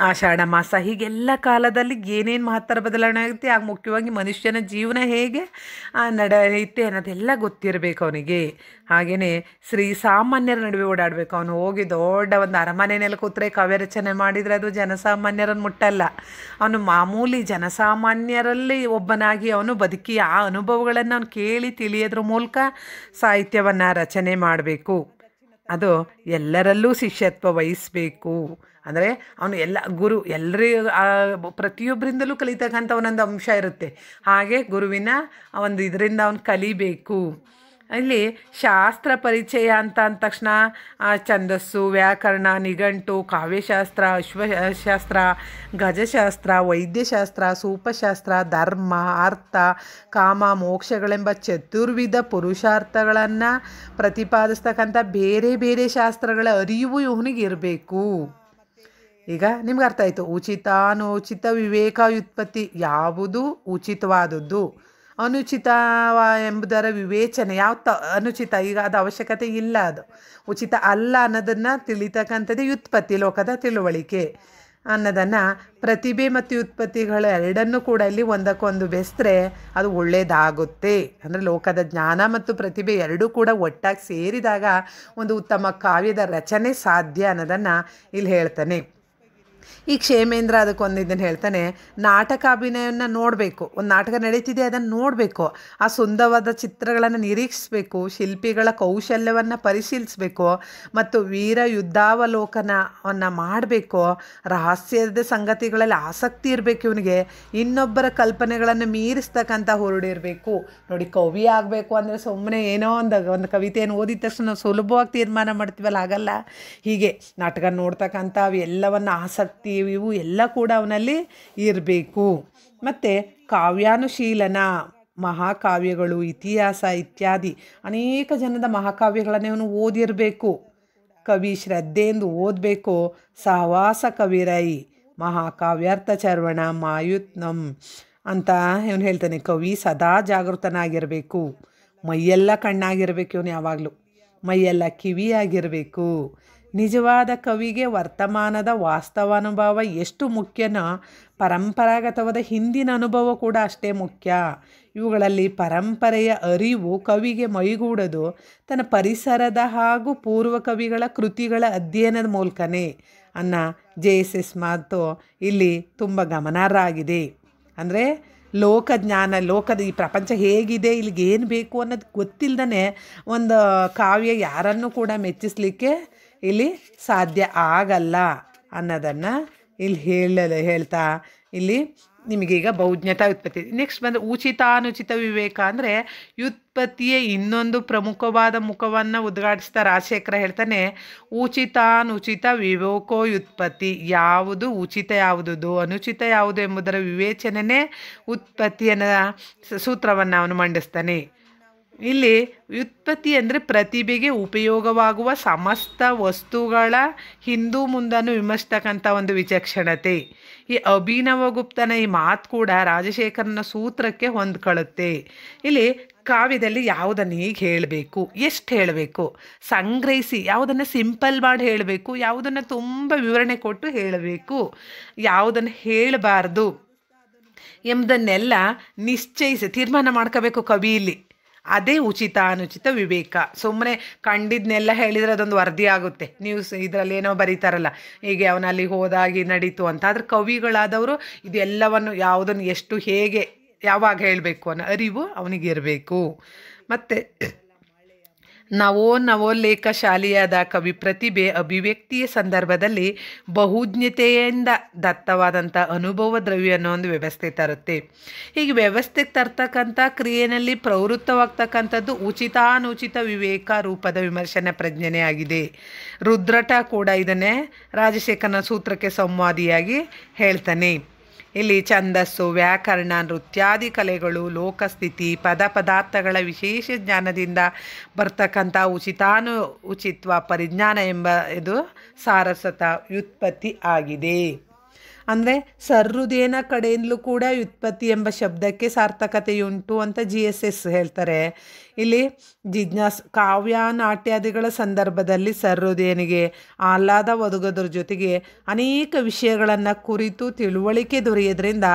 ಆಷಾಢ ಮಾಸ, ಹೀಗೆಲ್ಲ ಕಾಲದಲ್ಲಿ ಏನೇನು ಮಹತ್ತರ ಬದಲಾವಣೆ ಆಗುತ್ತೆ, ಆಗ ಮುಖ್ಯವಾಗಿ ಮನುಷ್ಯನ ಜೀವನ ಹೇಗೆ ನಡೆಯುತ್ತೆ ಅನ್ನೋದೆಲ್ಲ ಗೊತ್ತಿರಬೇಕು ಅವನಿಗೆ. ಹಾಗೆಯೇ ಸಾಮಾನ್ಯರ ನಡುವೆ ಓಡಾಡಬೇಕು. ಅವನು ಹೋಗಿ ದೊಡ್ಡ ಒಂದು ಅರಮನೆಯಲ್ಲಿ ಕೂತ್ರೆ ಕಾವ್ಯ ರಚನೆ ಮಾಡಿದರೆ ಅದು ಜನಸಾಮಾನ್ಯರನ್ನು ಮುಟ್ಟಲ್ಲ. ಅವನು ಮಾಮೂಲಿ ಜನಸಾಮಾನ್ಯರಲ್ಲಿ ಒಬ್ಬನಾಗಿ ಅವನು ಬದುಕಿ ಆ ಅನುಭವಗಳನ್ನು ಅವನು ಕೇಳಿ ತಿಳಿಯೋದ್ರ ಮೂಲಕ ಸಾಹಿತ್ಯವನ್ನು ರಚನೆ ಮಾಡಬೇಕು. ಅದು ಎಲ್ಲರಲ್ಲೂ ಶಿಷ್ಯತ್ವ ವಹಿಸಬೇಕು. ಅಂದರೆ ಅವನು ಪ್ರತಿಯೊಬ್ಬರಿಂದಲೂ ಕಲಿತಕ್ಕಂಥ ಒಂದೊಂದು ಅಂಶ ಇರುತ್ತೆ. ಹಾಗೆ ಗುರುವಿನ ಒಂದು ಇದರಿಂದ ಅವನು ಕಲಿಬೇಕು. ಇಲ್ಲಿ ಶಾಸ್ತ್ರ ಪರಿಚಯ ಅಂತ ಅಂದ ತಕ್ಷಣ ಛಂದಸ್ಸು, ವ್ಯಾಕರಣ, ನಿಘಂಟು, ಕಾವ್ಯಶಾಸ್ತ್ರ, ಅಶ್ವಶಾಸ್ತ್ರ, ಗಜಶಾಸ್ತ್ರ, ವೈದ್ಯಶಾಸ್ತ್ರ, ಸೂಪಶಾಸ್ತ್ರ, ಧರ್ಮ, ಅರ್ಥ, ಕಾಮ, ಮೋಕ್ಷಗಳೆಂಬ ಚತುರ್ವಿಧ ಪುರುಷಾರ್ಥಗಳನ್ನು ಪ್ರತಿಪಾದಿಸ್ತಕ್ಕಂಥ ಬೇರೆ ಬೇರೆ ಶಾಸ್ತ್ರಗಳ ಅರಿವು ಇವನಿಗೆ ಇರಬೇಕು. ಈಗ ನಿಮ್ಗೆ ಅರ್ಥ ಆಯಿತು. ಉಚಿತ ಅನುಚಿತ ವಿವೇಕ ವ್ಯುತ್ಪತ್ತಿ, ಯಾವುದು ಉಚಿತವಾದದ್ದು, ಅನುಚಿತ ಎಂಬುದರ ವಿವೇಚನೆ, ಅನುಚಿತ ಈಗ ಅದು ಅವಶ್ಯಕತೆ ಇಲ್ಲ, ಅದು ಉಚಿತ ಅಲ್ಲ ಅನ್ನೋದನ್ನು ತಿಳಿತಕ್ಕಂಥದ್ದು ವ್ಯುತ್ಪತ್ತಿ, ಲೋಕದ ತಿಳುವಳಿಕೆ ಅನ್ನೋದನ್ನು. ಪ್ರತಿಭೆ ಮತ್ತು ವ್ಯುತ್ಪತ್ತಿಗಳು ಎರಡನ್ನೂ ಕೂಡ ಇಲ್ಲಿ ಒಂದಕ್ಕೊಂದು ಬೆಸೆದ್ರೆ ಅದು ಒಳ್ಳೆಯದಾಗುತ್ತೆ. ಅಂದರೆ ಲೋಕದ ಜ್ಞಾನ ಮತ್ತು ಪ್ರತಿಭೆ ಎರಡೂ ಕೂಡ ಒಟ್ಟಾಗಿ ಸೇರಿದಾಗ ಒಂದು ಉತ್ತಮ ಕಾವ್ಯದ ರಚನೆ ಸಾಧ್ಯ ಅನ್ನೋದನ್ನು ಇಲ್ಲಿ ಹೇಳ್ತಾನೆ. ಈ ಕ್ಷೇಮೇಂದ್ರ ಅದಕ್ಕೊಂದು ಇದನ್ನು ಹೇಳ್ತಾನೆ, ನಾಟಕ ಅಭಿನಯವನ್ನು ನೋಡಬೇಕು, ಒಂದು ನಾಟಕ ನಡೀತಿದೆ ಅದನ್ನು ನೋಡಬೇಕು, ಆ ಸುಂದರವಾದ ಚಿತ್ರಗಳನ್ನು ನಿರೀಕ್ಷಿಸಬೇಕು, ಶಿಲ್ಪಿಗಳ ಕೌಶಲ್ಯವನ್ನು ಪರಿಶೀಲಿಸಬೇಕು ಮತ್ತು ವೀರ ಯುದ್ಧಾವಲೋಕನವನ್ನು ಮಾಡಬೇಕು, ರಹಸ್ಯದ ಸಂಗತಿಗಳಲ್ಲಿ ಆಸಕ್ತಿ ಇರಬೇಕು, ಇವನಿಗೆ ಇನ್ನೊಬ್ಬರ ಕಲ್ಪನೆಗಳನ್ನು ಮೀರಿಸ್ತಕ್ಕಂಥ ಹುರುಡಿರಬೇಕು. ನೋಡಿ, ಕವಿ ಆಗಬೇಕು ಅಂದರೆ ಸುಮ್ಮನೆ ಏನೋ ಒಂದು ಕವಿತೆಯನ್ನು ಓದಿದ ತಕ್ಷಣ ನಾವು ಸುಲಭವಾಗಿ ತೀರ್ಮಾನ ಮಾಡ್ತೀವಲ್ಲ, ಆಗಲ್ಲ. ಹೀಗೆ ನಾಟಕ ನೋಡ್ತಕ್ಕಂಥ ಎಲ್ಲವನ್ನು ಆಸಕ್ತಿ ಇವು ಎಲ್ಲ ಕೂಡ ಅವನಲ್ಲಿ ಇರಬೇಕು. ಮತ್ತು ಕಾವ್ಯಾನುಶೀಲನ, ಮಹಾಕಾವ್ಯಗಳು, ಇತಿಹಾಸ ಇತ್ಯಾದಿ ಅನೇಕ ಜನದ ಮಹಾಕಾವ್ಯಗಳನ್ನು ಇವನು ಓದಿರಬೇಕು. ಕವಿ ಶ್ರದ್ಧೆಯಿಂದ ಓದಬೇಕು. ಸಹವಾಸ ಕವಿರೈ ಮಹಾಕಾವ್ಯಾರ್ಥ ಚರ್ವಣ ಮಾಯುತ್ನಂ ಅಂತ ಇವನು ಹೇಳ್ತಾನೆ. ಕವಿ ಸದಾ ಜಾಗೃತನಾಗಿರಬೇಕು, ಮೈಯೆಲ್ಲ ಕಣ್ಣಾಗಿರಬೇಕು, ಇವನು ಯಾವಾಗಲೂ ಮೈಯೆಲ್ಲ ಕಿವಿಯಾಗಿರಬೇಕು. ನಿಜವಾದ ಕವಿಗೆ ವರ್ತಮಾನದ ವಾಸ್ತವಾನುಭವ ಎಷ್ಟು ಮುಖ್ಯನೋ ಪರಂಪರಾಗತವಾದ ಹಿಂದಿನ ಅನುಭವ ಕೂಡ ಅಷ್ಟೇ ಮುಖ್ಯ. ಇವುಗಳಲ್ಲಿ ಪರಂಪರೆಯ ಅರಿವು ಕವಿಗೆ ಮೈಗೂಡೋದು ತನ್ನ ಪರಿಸರದ ಹಾಗೂ ಪೂರ್ವ ಕವಿಗಳ ಕೃತಿಗಳ ಅಧ್ಯಯನದ ಮೂಲಕನೇ ಅನ್ನೋ JSS ಮಾತು ಇಲ್ಲಿ ತುಂಬ ಗಮನಾರ್ಹ ಆಗಿದೆ. ಅಂದರೆ ಲೋಕಜ್ಞಾನ, ಲೋಕದ ಈ ಪ್ರಪಂಚ ಹೇಗಿದೆ, ಇಲ್ಲಿಗೆ ಏನು ಬೇಕು ಅನ್ನೋದು ಗೊತ್ತಿಲ್ಲದೇ ಒಂದು ಕಾವ್ಯ ಯಾರನ್ನು ಕೂಡ ಮೆಚ್ಚಿಸಲಿಕ್ಕೆ ಇಲ್ಲಿ ಸಾಧ್ಯ ಆಗಲ್ಲ ಅನ್ನೋದನ್ನು ಇಲ್ಲಿ ಹೇಳ್ತಾ ಇಲ್ಲಿ ನಿಮಗೀಗ ಬಹುಜ್ಞತಾ ವ್ಯುತ್ಪತ್ತಿ. ನೆಕ್ಸ್ಟ್ ಬಂದರೆ ಉಚಿತಾನುಚಿತ ವಿವೇಕ. ಅಂದರೆ ವ್ಯುತ್ಪತ್ತಿಯ ಇನ್ನೊಂದು ಪ್ರಮುಖವಾದ ಮುಖವನ್ನು ಉದ್ಘಾಟಿಸ್ತಾ ರಾಜಶೇಖರ ಹೇಳ್ತಾನೆ, ಉಚಿತಾನುಚಿತ ವಿವೇಕೋ ವ್ಯುತ್ಪತ್ತಿ. ಯಾವುದು ಉಚಿತ ಯಾವುದುದು ಅನುಚಿತ ಯಾವುದು ಎಂಬುದರ ವಿವೇಚನೆ ಉತ್ಪತ್ತಿಯ ಸೂತ್ರವನ್ನು ಅವನು ಮಂಡಿಸ್ತಾನೆ. ಇಲ್ಲಿ ವ್ಯುತ್ಪತ್ತಿ ಅಂದರೆ ಪ್ರತಿಭೆಗೆ ಉಪಯೋಗವಾಗುವ ಸಮಸ್ತ ವಸ್ತುಗಳ ಹಿಂದೂ ಮುಂದನ್ನು ವಿಮರ್ಶಿಸ್ತಕ್ಕಂಥ ಒಂದು ವಿಚಕ್ಷಣತೆ. ಈ ಅಭಿನವಗುಪ್ತನ ಈ ಮಾತು ಕೂಡ ರಾಜಶೇಖರನ ಸೂತ್ರಕ್ಕೆ ಹೊಂದ್ಕೊಳ್ಳುತ್ತೆ. ಇಲ್ಲಿ ಕಾವ್ಯದಲ್ಲಿ ಯಾವುದನ್ನು ಹೇಗೆ ಹೇಳಬೇಕು, ಎಷ್ಟು ಹೇಳಬೇಕು, ಸಂಗ್ರಹಿಸಿ ಯಾವುದನ್ನು ಸಿಂಪಲ್ ಮಾಡಿ ಹೇಳಬೇಕು, ಯಾವುದನ್ನು ತುಂಬ ವಿವರಣೆ ಕೊಟ್ಟು ಹೇಳಬೇಕು, ಯಾವುದನ್ನು ಹೇಳಬಾರ್ದು ಎಂಬುದನ್ನೆಲ್ಲ ನಿಶ್ಚಯಿಸಿ ತೀರ್ಮಾನ ಮಾಡ್ಕೋಬೇಕು ಕವಿಯಲ್ಲಿ. ಅದೇ ಉಚಿತಾನುಚಿತ ವಿವೇಕ. ಸುಮ್ಮನೆ ಕಂಡಿದ್ದನ್ನೆಲ್ಲ ಹೇಳಿದರೆ ಅದೊಂದು ವರದಿ ಆಗುತ್ತೆ. ನ್ಯೂಸ್ ಇದರಲ್ಲಿ ಏನೋ ಬರೀತಾರಲ್ಲ, ಹೀಗೆ ಅವನಲ್ಲಿ ಹೋದಾಗಿ ನಡೀತು ಅಂತ. ಆದರೆ ಕವಿಗಳಾದವರು ಇದೆಲ್ಲವನ್ನು ಯಾವುದನ್ನು ಎಷ್ಟು ಹೇಗೆ ಯಾವಾಗ ಹೇಳಬೇಕು ಅನ್ನೋ ಅರಿವು ಅವನಿಗಿರಬೇಕು. ಮತ್ತು ನವೋಲ್ಲೇಖ ಶಾಲಿಯಾದ ಕವಿ ಪ್ರತಿಭೆ ಅಭಿವ್ಯಕ್ತಿಯ ಸಂದರ್ಭದಲ್ಲಿ ಬಹುಜ್ಞತೆಯಿಂದ ದತ್ತವಾದಂಥ ಅನುಭವ ದ್ರವ್ಯ ಅನ್ನೋ ಒಂದು ವ್ಯವಸ್ಥೆ ತರುತ್ತೆ. ಹೀಗೆ ವ್ಯವಸ್ಥೆಗೆ ತರ್ತಕ್ಕಂಥ ಕ್ರಿಯೆಯಲ್ಲಿ ಪ್ರವೃತ್ತವಾಗ್ತಕ್ಕಂಥದ್ದು ಉಚಿತಾನುಚಿತ ವಿವೇಕ ರೂಪದ ವಿಮರ್ಶನ ಪ್ರಜ್ಞೆನೇ ಆಗಿದೆ. ರುದ್ರಟ ಕೂಡ ಇದನ್ನೇ ರಾಜಶೇಖರನ ಸೂತ್ರಕ್ಕೆ ಸಂವಾದಿಯಾಗಿ ಹೇಳ್ತಾನೆ. ಇಲ್ಲಿ ಛಂದಸ್ಸು, ವ್ಯಾಕರಣ, ನೃತ್ಯಾದಿ ಕಲೆಗಳು, ಲೋಕಸ್ಥಿತಿ, ಪದಾರ್ಥಗಳ ವಿಶೇಷ ಜ್ಞಾನದಿಂದ ಬರ್ತಕ್ಕಂಥ ಉಚಿತ್ವ ಪರಿಜ್ಞಾನ ಎಂಬ ಇದು ಸಾರಸ್ವತ ವ್ಯುತ್ಪತ್ತಿ ಆಗಿದೆ. ಅಂದರೆ ಸಹೃದಯನ ಕಡೆಯಿಂದಲೂ ಕೂಡ ವ್ಯುತ್ಪತ್ತಿ ಎಂಬ ಶಬ್ದಕ್ಕೆ ಸಾರ್ಥಕತೆಯುಂಟು ಅಂತ JSS ಹೇಳ್ತಾರೆ. ಇಲ್ಲಿ ಕಾವ್ಯ ನಾಟ್ಯಾದಿಗಳ ಸಂದರ್ಭದಲ್ಲಿ ಸಹೃದಯನಿಗೆ ಆಹ್ಲಾದ ಒದಗೋದ್ರ ಜೊತೆಗೆ ಅನೇಕ ವಿಷಯಗಳನ್ನು ಕುರಿತು ತಿಳುವಳಿಕೆ ದೊರೆಯೋದ್ರಿಂದ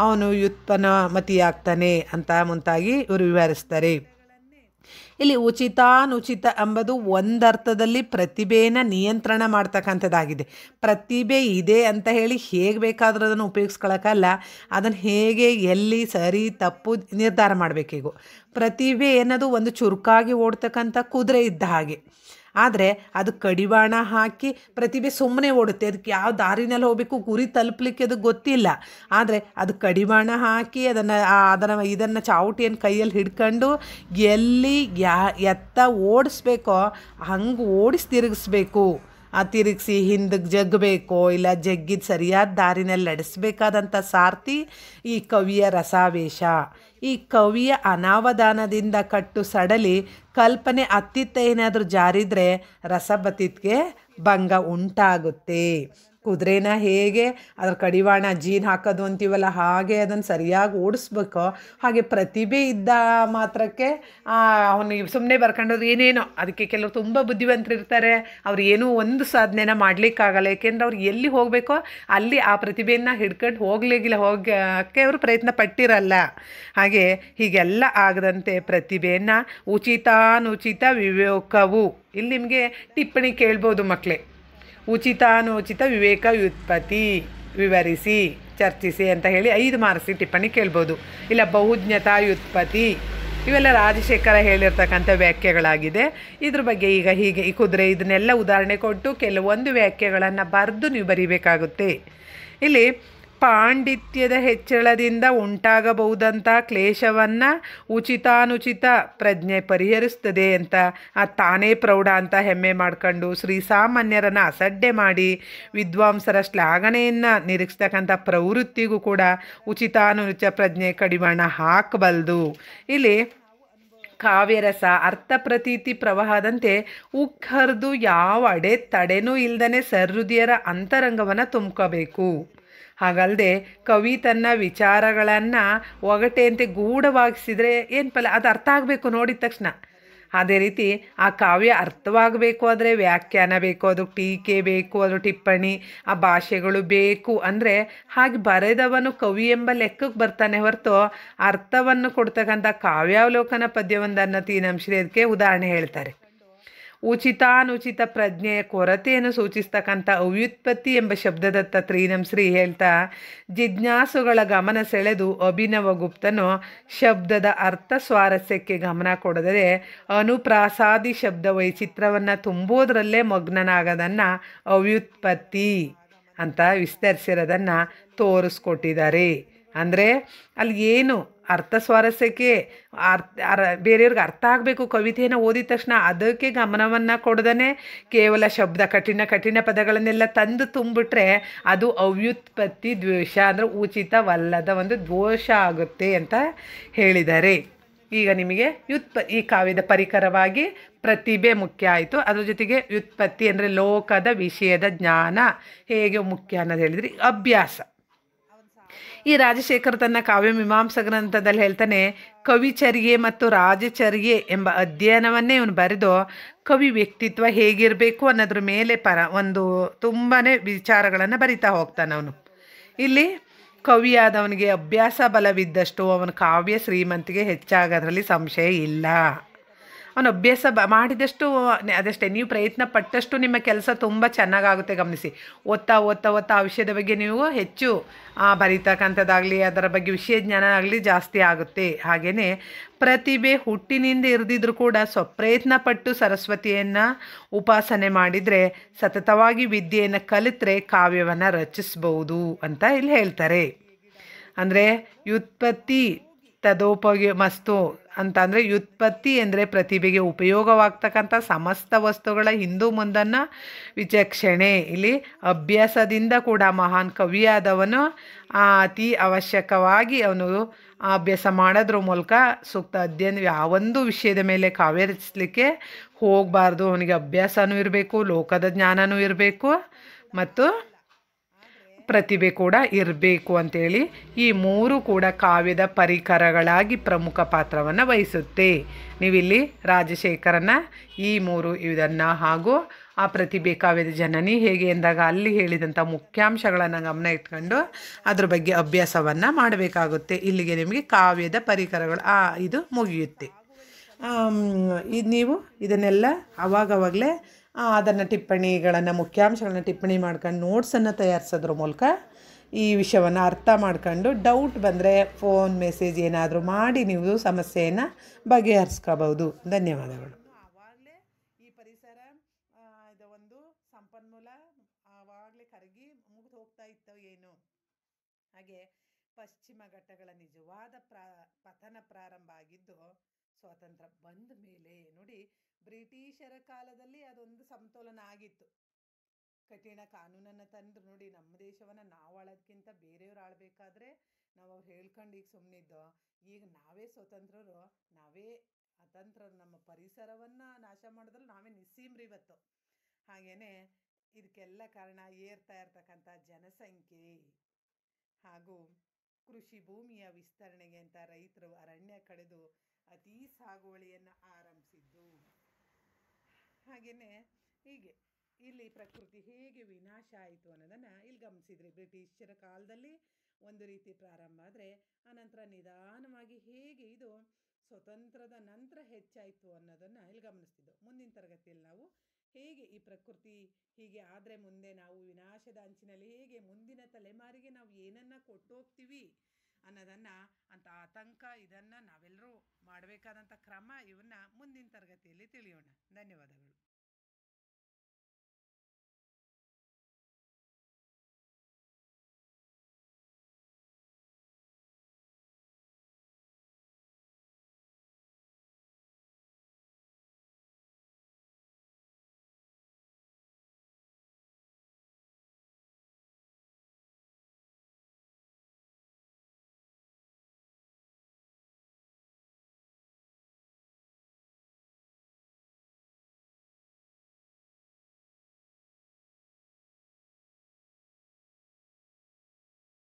ಅವನು ವ್ಯುತ್ಪನ್ನಮತಿಯಾಗ್ತಾನೆ ಅಂತ ಮುಂತಾಗಿ ಇವರು ವಿವರಿಸ್ತಾರೆ. ಇಲ್ಲಿ ಉಚಿತಾನುಚಿತ ಎಂಬುದು ಒಂದರ್ಥದಲ್ಲಿ ಪ್ರತಿಭೆಯನ್ನು ನಿಯಂತ್ರಣ ಮಾಡ್ತಕ್ಕಂಥದ್ದಾಗಿದೆ. ಪ್ರತಿಭೆ ಇದೆ ಅಂತ ಹೇಳಿ ಹೇಗೆ ಬೇಕಾದರೂ ಅದನ್ನು ಉಪಯೋಗಿಸ್ಕೊಳ್ಳೋಕ್ಕಲ್ಲ, ಅದನ್ನು ಹೇಗೆ ಎಲ್ಲಿ ಸರಿ ತಪ್ಪು ನಿರ್ಧಾರ ಮಾಡಬೇಕೀಗ. ಪ್ರತಿಭೆ ಅನ್ನೋದು ಒಂದು ಚುರುಕಾಗಿ ಓಡ್ತಕ್ಕಂಥ ಕುದುರೆ ಇದ್ದ ಹಾಗೆ. ಆದರೆ ಅದು ಕಡಿವಾಣ ಹಾಕಿ ಪ್ರತಿಭೆ ಸುಮ್ಮನೆ ಓಡುತ್ತೆ, ಅದಕ್ಕೆ ಯಾವ ದಾರಿನಲ್ಲಿ ಹೋಗಬೇಕು, ಗುರಿ ತಲುಪಲಿಕ್ಕೆ ಅದು ಗೊತ್ತಿಲ್ಲ. ಆದರೆ ಅದು ಕಡಿವಾಣ ಹಾಕಿ ಇದನ್ನು ಚಾವಟಿಯನ್ನು ಕೈಯಲ್ಲಿ ಹಿಡ್ಕೊಂಡು ಎಲ್ಲಿ ಎತ್ತ ಓಡಿಸ್ಬೇಕೋ ಹಂಗೆ ತಿರುಗಿಸ್ಬೇಕು. ತಿರುಗಿಸಿ ಹಿಂದಕ್ಕೆ ಜಗ್ಗಬೇಕೋ ಇಲ್ಲ ಜಗ್ಗಿದ ಸರಿಯಾದ ದಾರಿನಲ್ಲಿ ನಡೆಸಬೇಕಾದಂಥ ಸಾರಥಿ ಈ ಕವಿಯ ರಸಾವೇಶ. ಈ ಕವಿಯ ಅನಾವಧಾನದಿಂದ ಕಟ್ಟು ಸಡಲಿ ಕಲ್ಪನೆ ಅತ್ತಿತ್ತ ಏನಾದರೂ ಜಾರಿದರೆ ರಸಬತ್ತಿಗೆ ಭಂಗ ಉಂಟಾಗುತ್ತೆ. ಕುದುರೆನ ಹೇಗೆ ಅದರ ಕಡಿವಾಣ ಜೀನ್ ಹಾಕೋದು ಅಂತೀವಲ್ಲ, ಹಾಗೆ ಅದನ್ನು ಸರಿಯಾಗಿ ಓಡಿಸ್ಬೇಕು. ಹಾಗೆ ಪ್ರತಿಭೆ ಇದ್ದ ಮಾತ್ರಕ್ಕೆ ಅವನಿಗೆ ಸುಮ್ಮನೆ ಬರ್ಕೊಂಡೋದು ಏನೇನೋ. ಅದಕ್ಕೆ ಕೆಲವರು ತುಂಬ ಬುದ್ಧಿವಂತರು ಇರ್ತಾರೆ, ಅವ್ರು ಏನೂ ಒಂದು ಸಾಧನೆನ ಮಾಡಲಿಕ್ಕಾಗಲ್ಲ. ಏಕೆಂದರೆ ಅವ್ರು ಎಲ್ಲಿ ಹೋಗಬೇಕೋ ಅಲ್ಲಿ ಆ ಪ್ರತಿಭೆಯನ್ನು ಹಿಡ್ಕೊಂಡು ಹೋಗೋಕ್ಕೆ ಅವರು ಪ್ರಯತ್ನ ಪಟ್ಟಿರಲ್ಲ. ಹಾಗೆ ಹೀಗೆಲ್ಲ ಆಗದಂತೆ ಪ್ರತಿಭೆಯನ್ನು ಉಚಿತಾನುಚಿತ ವಿವೇಕವು. ಇಲ್ಲಿ ನಿಮಗೆ ಟಿಪ್ಪಣಿ ಕೇಳ್ಬೋದು ಮಕ್ಕಳೇ. ಉಚಿತಾನುಚಿತ ವಿವೇಕ ವ್ಯುತ್ಪತ್ತಿ ವಿವರಿಸಿ ಚರ್ಚಿಸಿ ಅಂತ ಹೇಳಿ 5 ಮಾರ್ಕ್ಸಿಗೆ ಟಿಪ್ಪಣಿ ಕೇಳ್ಬೋದು. ಇಲ್ಲ ಬಹುಜ್ಞತಾ ವ್ಯುತ್ಪತ್ತಿ, ಇವೆಲ್ಲ ರಾಜಶೇಖರ ಹೇಳಿರ್ತಕ್ಕಂಥ ವ್ಯಾಖ್ಯೆಗಳಾಗಿದೆ. ಇದ್ರ ಬಗ್ಗೆ ಈಗ ಹೀಗೆ ಈ ಕುದುರೆ ಇದನ್ನೆಲ್ಲ ಉದಾಹರಣೆ ಕೊಟ್ಟು ಕೆಲವೊಂದು ವ್ಯಾಖ್ಯೆಗಳನ್ನು ಬರೆದು ನೀವು ಬರೀಬೇಕಾಗುತ್ತೆ. ಇಲ್ಲಿ ಪಾಂಡಿತ್ಯದ ಹೆಚ್ಚಳದಿಂದ ಉಂಟಾಗಬಹುದಂಥ ಕ್ಲೇಶವನ್ನು ಉಚಿತಾನುಚಿತ ಪ್ರಜ್ಞೆ ಪರಿಹರಿಸ್ತದೆ ಅಂತ ತಾನೇ ಪ್ರೌಢ ಅಂತ ಹೆಮ್ಮೆ ಮಾಡ್ಕೊಂಡು ಶ್ರೀಸಾಮಾನ್ಯರನ್ನು ಅಸಡ್ಡೆ ಮಾಡಿ ವಿದ್ವಾಂಸರ ಶ್ಲಾಘನೆಯನ್ನು ನಿರೀಕ್ಷತಕ್ಕಂಥ ಪ್ರವೃತ್ತಿಗೂ ಕೂಡ ಉಚಿತಾನುಚಿತ ಪ್ರಜ್ಞೆ ಕಡಿವಾಣ ಹಾಕಬಲ್ದು. ಇಲ್ಲಿ ಕಾವ್ಯರಸ ಅರ್ಥ ಪ್ರತೀತಿ ಪ್ರವಾಹದಂತೆ ಉಕ್ಕರ್ದು ಯಾವ ತಡೆನೂ ಇಲ್ದನೆ ಸಹೃದಯರ ಅಂತರಂಗವನ್ನು ತುಂಬ್ಕೋಬೇಕು. ಹಾಗಲ್ಲದೆ ಕವಿ ತನ್ನ ವಿಚಾರಗಳನ್ನು ಒಗಟೆಯಂತೆ ಗೂಢವಾಗಿಸಿದರೆ ಏನು ಫಲ, ಅದು ಅರ್ಥ ಆಗಬೇಕು ನೋಡಿದ ತಕ್ಷಣ. ಅದೇ ರೀತಿ ಆ ಕಾವ್ಯ ಅರ್ಥವಾಗಬೇಕು ಅಂದರೆ ವ್ಯಾಖ್ಯಾನ ಬೇಕು, ಅದು ಟೀಕೆ ಬೇಕು, ಅದು ಟಿಪ್ಪಣಿ, ಆ ಭಾಷೆಗಳು ಬೇಕು. ಅಂದರೆ ಹಾಗೆ ಬರೆದವನು ಕವಿ ಎಂಬ ಲೆಕ್ಕಕ್ಕೆ ಬರ್ತಾನೆ ಹೊರತು ಅರ್ಥವನ್ನು ಕೊಡ್ತಕ್ಕಂಥ ಕಾವ್ಯಾವಲೋಕನ ಪದ್ಯವೊಂದನ್ನು ತೀನಂಶ್ರೀ ಅದಕ್ಕೆ ಉದಾಹರಣೆ ಹೇಳ್ತಾರೆ. ಉಚಿತಾನುಚಿತ ಪ್ರಜ್ಞೆಯ ಕೊರತೆಯನ್ನು ಸೂಚಿಸ್ತಕ್ಕಂಥ ಅವ್ಯುತ್ಪತ್ತಿ ಎಂಬ ಶಬ್ದದತ್ತ ತ್ರೀನಂಶ್ರೀ ಹೇಳ್ತಾ ಜಿಜ್ಞಾಸುಗಳ ಗಮನ ಸೆಳೆದು ಅಭಿನವ ಗುಪ್ತನು ಶಬ್ದದ ಅರ್ಥ ಸ್ವಾರಸ್ಯಕ್ಕೆ ಗಮನ ಕೊಡದರೆ ಅನುಪ್ರಾಸಾದಿ ಶಬ್ದ ವೈಚಿತ್ರವನ್ನು ತುಂಬುವುದರಲ್ಲೇ ಮಗ್ನನಾಗದನ್ನು ಅವ್ಯುತ್ಪತ್ತಿ ಅಂತ ವಿಸ್ತರಿಸಿರೋದನ್ನು ತೋರಿಸ್ಕೊಟ್ಟಿದ್ದಾರೆ. ಅಂದರೆ ಅಲ್ಲಿ ಏನು ಅರ್ಥ ಸ್ವಾರಸ್ಯಕ್ಕೆ ಬೇರೆಯವ್ರಿಗೆ ಅರ್ಥ ಆಗಬೇಕು, ಕವಿತೆಯನ್ನು ಓದಿದ ತಕ್ಷಣ ಅದಕ್ಕೆ ಗಮನವನ್ನು ಕೊಡದೇ ಕೇವಲ ಶಬ್ದ ಕಠಿಣ ಪದಗಳನ್ನೆಲ್ಲ ತಂದು ತುಂಬಿಟ್ರೆ ಅದು ಅವ್ಯುತ್ಪತ್ತಿ ದ್ವೇಷ, ಅಂದರೆ ಉಚಿತವಲ್ಲದ ಒಂದು ದೋಷ ಆಗುತ್ತೆ ಅಂತ ಹೇಳಿದ್ದಾರೆ. ಈಗ ನಿಮಗೆ ಈ ಕಾವ್ಯದ ಪರಿಕರವಾಗಿ ಪ್ರತಿಭೆ ಮುಖ್ಯ ಆಯಿತು. ಅದ್ರ ಜೊತೆಗೆ ವ್ಯುತ್ಪತ್ತಿ ಅಂದರೆ ಲೋಕದ ವಿಷಯದ ಜ್ಞಾನ ಹೇಗೆ ಮುಖ್ಯ ಅನ್ನೋದು ಹೇಳಿದ್ರಿ. ಅಭ್ಯಾಸ, ಈ ರಾಜಶೇಖರ್ ತನ್ನ ಕಾವ್ಯ ಮೀಮಾಂಸಾ ಗ್ರಂಥದಲ್ಲಿ ಹೇಳ್ತಾನೆ, ಕವಿಚರ್ಯೆ ಮತ್ತು ರಾಜಚರ್ಯೆ ಎಂಬ ಅಧ್ಯಯನವನ್ನೇ ಇವನು ಬರೆದು ಕವಿ ವ್ಯಕ್ತಿತ್ವ ಹೇಗಿರಬೇಕು ಅನ್ನೋದ್ರ ಮೇಲೆ ಒಂದು ತುಂಬಾ ವಿಚಾರಗಳನ್ನು ಬರಿತಾ ಹೋಗ್ತಾನೆ ಅವನು. ಇಲ್ಲಿ ಕವಿಯಾದವನಿಗೆ ಅಭ್ಯಾಸ ಬಲವಿದ್ದಷ್ಟು ಅವನ ಕಾವ್ಯ ಶ್ರೀಮಂತಿಗೆ ಹೆಚ್ಚಾಗೋದ್ರಲ್ಲಿ ಸಂಶಯ ಇಲ್ಲ. ಅವನು ಅಭ್ಯಾಸ ಮಾಡಿದಷ್ಟು ಅದಷ್ಟೇ, ನೀವು ಪ್ರಯತ್ನ ಪಟ್ಟಷ್ಟು ನಿಮ್ಮ ಕೆಲಸ ತುಂಬ ಚೆನ್ನಾಗಾಗುತ್ತೆ. ಗಮನಿಸಿ, ಓದ್ತಾ ಆ ವಿಷಯದ ಬಗ್ಗೆ ನೀವು ಹೆಚ್ಚು ಬರೀತಕ್ಕಂಥದ್ದಾಗಲಿ ಅದರ ಬಗ್ಗೆ ವಿಷಯ ಜ್ಞಾನ ಆಗಲಿ ಜಾಸ್ತಿ ಆಗುತ್ತೆ. ಹಾಗೆಯೇ ಪ್ರತಿಭೆ ಹುಟ್ಟಿನಿಂದ ಇರದಿದ್ರೂ ಕೂಡ ಸ್ವಪ್ರಯತ್ನ ಪಟ್ಟು ಸರಸ್ವತಿಯನ್ನು ಉಪಾಸನೆ ಮಾಡಿದರೆ ಸತತವಾಗಿ ವಿದ್ಯೆಯನ್ನು ಕಲಿತ್ರೆ ಕಾವ್ಯವನ್ನು ರಚಿಸ್ಬೋದು ಅಂತ ಇಲ್ಲಿ ಹೇಳ್ತಾರೆ. ಅಂದರೆ ವ್ಯುತ್ಪತ್ತಿ ತದೋಪಯೋಗಮಸ್ತು ಅಂತಂದರೆ ವ್ಯುತ್ಪತ್ತಿ ಅಂದರೆ ಪ್ರತಿಭೆಗೆ ಉಪಯೋಗವಾಗ್ತಕ್ಕಂಥ ಸಮಸ್ತ ವಸ್ತುಗಳ ಹಿಂದು ಮುಂದನ್ನು ವಿಚಕ್ಷಣೆ. ಇಲ್ಲಿ ಅಭ್ಯಾಸದಿಂದ ಕೂಡ ಮಹಾನ್ ಕವಿಯಾದವನು ಅತಿ ಅವಶ್ಯಕವಾಗಿ ಅವನು ಅಭ್ಯಾಸ ಮಾಡೋದ್ರ ಮೂಲಕ ಸೂಕ್ತ ಅಧ್ಯಯನ ಯಾವೊಂದು ವಿಷಯದ ಮೇಲೆ ಕಾವ್ಯ ರಚಿಸಲಿಕ್ಕೆ ಹೋಗಬಾರ್ದು. ಅವನಿಗೆ ಅಭ್ಯಾಸನೂ ಇರಬೇಕು, ಲೋಕದ ಜ್ಞಾನನೂ ಇರಬೇಕು ಮತ್ತು ಪ್ರತಿಭೆ ಕೂಡ ಇರಬೇಕು ಅಂತೇಳಿ ಈ ಮೂರು ಕೂಡ ಕಾವ್ಯದ ಪರಿಕರಗಳಾಗಿ ಪ್ರಮುಖ ಪಾತ್ರವನ್ನು ವಹಿಸುತ್ತೆ. ನೀವಿಲ್ಲಿ ರಾಜಶೇಖರನ ಈ ಮೂರು ಇದನ್ನು ಹಾಗೂ ಆ ಪ್ರತಿಭೆ ಕಾವ್ಯದ ಜನನಿ ಹೇಗೆ ಎಂದಾಗ ಅಲ್ಲಿ ಹೇಳಿದಂಥ ಮುಖ್ಯಾಂಶಗಳನ್ನು ಗಮನ ಇಟ್ಕೊಂಡು ಅದ್ರ ಬಗ್ಗೆ ಅಭ್ಯಾಸವನ್ನು ಮಾಡಬೇಕಾಗುತ್ತೆ. ಇಲ್ಲಿಗೆ ನಿಮಗೆ ಕಾವ್ಯದ ಪರಿಕರಗಳು ಇದು ಮುಗಿಯುತ್ತೆ. ಇದು ನೀವು ಇದನ್ನೆಲ್ಲ ಅವಾಗವಾಗಲೇ ಅದನ್ನು ಟಿಪ್ಪಣಿಗಳನ್ನು ಮುಖ್ಯಾಂಶಗಳನ್ನ ಟಿಪ್ಪಣಿ ಮಾಡ್ಕೊಂಡು ನೋಟ್ಸನ್ನು ತಯಾರಿಸೋದ್ರ ಮೂಲಕ ಈ ವಿಷಯವನ್ನು ಅರ್ಥ ಮಾಡ್ಕೊಂಡು ಡೌಟ್ ಬಂದರೆ ಫೋನ್ ಮೆಸೇಜ್ ಏನಾದರೂ ಮಾಡಿ ನೀವು ಸಮಸ್ಯೆಯನ್ನು ಬಗೆಹರಿಸ್ಕೋಬಹುದು. ಧನ್ಯವಾದಗಳು. ಆವಾಗಲೇ ಈ ಪರಿಸರ ಇದು ಒಂದು ಸಂಪನ್ಮೂಲ ಆವಾಗಲೇ ಕರಗಿ ಮುಗಿದು ಹೋಗ್ತಾ ಇತ್ತು ಏನು. ಹಾಗೆ ಪಶ್ಚಿಮ ಘಟ್ಟಗಳ ನಿಜವಾದ ಪತನ ಪ್ರಾರಂಭ ಆಗಿದ್ದು ಸ್ವಾತಂತ್ರ್ಯ ಬಂದ ಮೇಲೆ. ನೋಡಿ, ಬ್ರಿಟಿಷರ ಕಾಲದಲ್ಲಿ ಅದೊಂದು ಸಮತೋಲನ ಆಗಿತ್ತು. ಕಠಿಣ ಕಾನೂನನ್ನು ತಂದು ನೋಡಿ, ನಮ್ಮ ದೇಶವನ್ನು ನಾವು ಆಳೋದಕ್ಕಿಂತ ಬೇರೆಯವ್ರು ಆಳಬೇಕಾದ್ರೆ ನಾವು ಅವ್ರು ಹೇಳ್ಕೊಂಡು ಈಗ ಸುಮ್ಮನಿದ್ದು. ಈಗ ನಾವೇ ಸ್ವತಂತ್ರರು, ನಾವೇ ಅತಂತ್ರರು, ನಮ್ಮ ಪರಿಸರವನ್ನು ನಾಶ ಮಾಡಿದ್ರೆ ನಾವೇ ನಿಸ್ಸೀಮ್ರಿ ಇವತ್ತು. ಹಾಗೆಯೇ ಇದಕ್ಕೆಲ್ಲ ಕಾರಣ ಏರ್ತಾ ಇರ್ತಕ್ಕಂಥ ಜನಸಂಖ್ಯೆ ಹಾಗೂ ಕೃಷಿ ಭೂಮಿಯ ವಿಸ್ತರಣೆಗೆ ಅಂತ ರೈತರು ಅರಣ್ಯ ಕಡಿದು ಅತೀ ಸಾಗುವಳಿಯನ್ನು ಆರಂಭಿಸಿದ್ದು. ಹಾಗೆಯೇ ಹೀಗೆ ಇಲ್ಲಿ ಪ್ರಕೃತಿ ಹೇಗೆ ವಿನಾಶ ಆಯಿತು ಅನ್ನೋದನ್ನು ಇಲ್ಲಿ ಗಮನಿಸಿದ್ರಿ. ಬ್ರಿಟಿಷರ ಕಾಲದಲ್ಲಿ ಒಂದು ರೀತಿ ಪ್ರಾರಂಭ ಆದರೆ ಆನಂತರ ನಿಧಾನವಾಗಿ ಹೇಗೆ ಇದು ಸ್ವತಂತ್ರದ ನಂತರ ಹೆಚ್ಚಾಯಿತು ಅನ್ನೋದನ್ನು ಇಲ್ಲಿ ಗಮನಿಸ್ತಿದ್ದೆವು. ಮುಂದಿನ ತರಗತಿಯಲ್ಲಿ ನಾವು ಹೇಗೆ ಈ ಪ್ರಕೃತಿ ಹೀಗೆ ಆದರೆ ಮುಂದೆ ನಾವು ವಿನಾಶದ ಅಂಚಿನಲ್ಲಿ ಹೇಗೆ ಮುಂದಿನ ತಲೆಮಾರಿಗೆ ನಾವು ಏನನ್ನು ಕೊಟ್ಟೋಗ್ತೀವಿ ಅನ್ನೋದನ್ನು ಅಂತ ಆತಂಕ ಇದನ್ನು ನಾವೆಲ್ಲರೂ ಮಾಡಬೇಕಾದಂಥ ಕ್ರಮ ಇವನ್ನ ಮುಂದಿನ ತರಗತಿಯಲ್ಲಿ ತಿಳಿಯೋಣ. ಧನ್ಯವಾದಗಳು.